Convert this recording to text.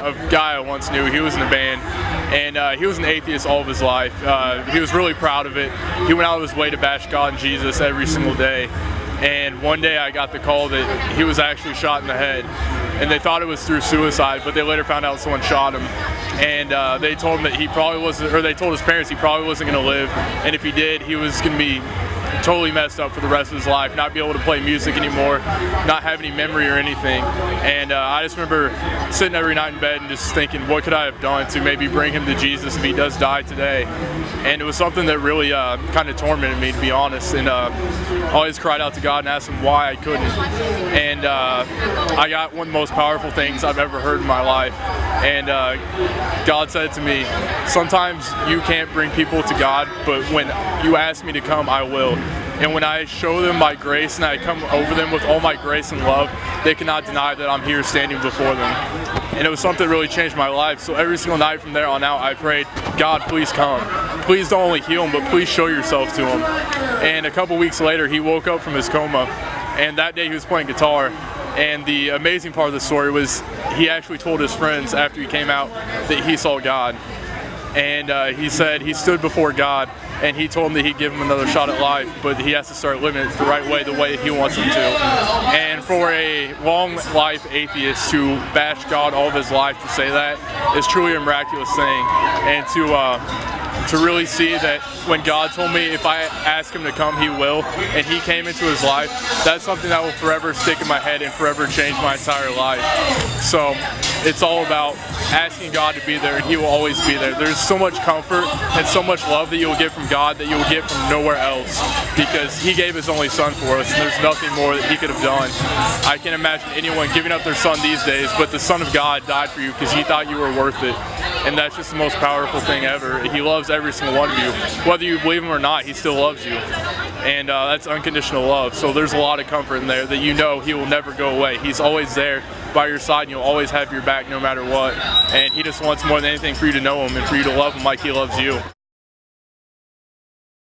A guy I once knew, he was in a band, and he was an atheist all of his life. He was really proud of it. He went out of his way to bash God and Jesus every single day. And one day I got the call that he was actually shot in the head. And they thought it was through suicide, but they later found out someone shot him. And they told him that he probably wasn't, or they told his parents he probably wasn't going to live. And if he did, he was going to be totally messed up for the rest of his life, not be able to play music anymore, not have any memory or anything. And I just remember sitting every night in bed and just thinking, what could I have done to maybe bring him to Jesus if he does die today? And it was something that really kind of tormented me, to be honest. And I always cried out to God and asked him why I couldn't. And I got one of the most powerful things I've ever heard in my life. And God said to me, sometimes you can't bring people to God, but when you ask me to come, I will. And when I show them my grace and I come over them with all my grace and love, they cannot deny that I'm here standing before them. And it was something that really changed my life. So every single night from there on out, I prayed, God, please come. Please don't only heal him, but please show yourself to him. And a couple weeks later, he woke up from his coma. And that day he was playing guitar. And the amazing part of the story was he actually told his friends after he came out that he saw God. And he said he stood before God and he told him that he'd give him another shot at life, but he has to start living it the right way he wants him to. And for a long life atheist to bash God all of his life, to say that is truly a miraculous thing. And to really see that when God told me if I ask him to come, he will, and he came into his life, that's something that will forever stick in my head and forever change my entire life. So it's all about asking God to be there, and he will always be there. There's so much comfort and so much love that you'll get from God that you'll get from nowhere else, because he gave his only son for us, and there's nothing more that he could have done. I can't imagine anyone giving up their son these days, but the Son of God died for you because he thought you were worth it. And that's just the most powerful thing ever. He loves every single one of you. Whether you believe him or not, he still loves you. And that's unconditional love. So there's a lot of comfort in there that you know he will never go away. He's always there by your side, and you'll always have your back no matter what. And he just wants more than anything for you to know him and for you to love him like he loves you.